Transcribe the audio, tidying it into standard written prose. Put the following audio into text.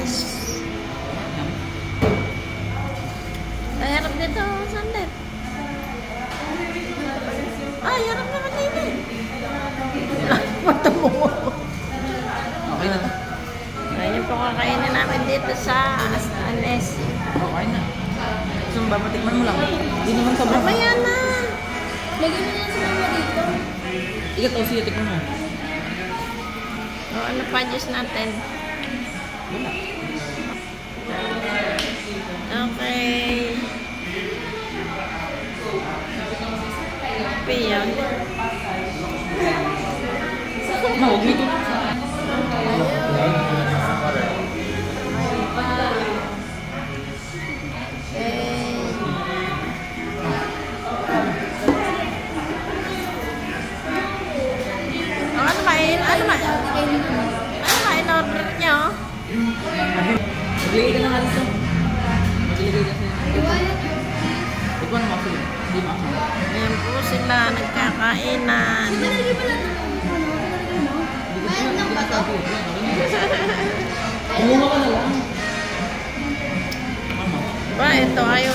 Yes. Ay, harap dito, Sandet. Ay, harap naman dito. Ay, mata mo. Okay na. Ayun po kakainin namin dito sa Anes. Okay na. Gusto mo ba matikman mo lang? Hindi naman sobrang. Mamaya na. Lagyan mo na sa mga dito. Ikat o siya, tikman mo. O, ano pa juice natin? Wala. Okay. Piyan. Ma, huwag dito. In-order nyo? Maglagay ka na nga dito. Maglagay ka sa'yo. Tikman mo ako yun. Hindi mo ako. Ayan po sila, nagkakainan. Mayroon lang ba ito? Kumuha ka na lang. Ba, ito ayaw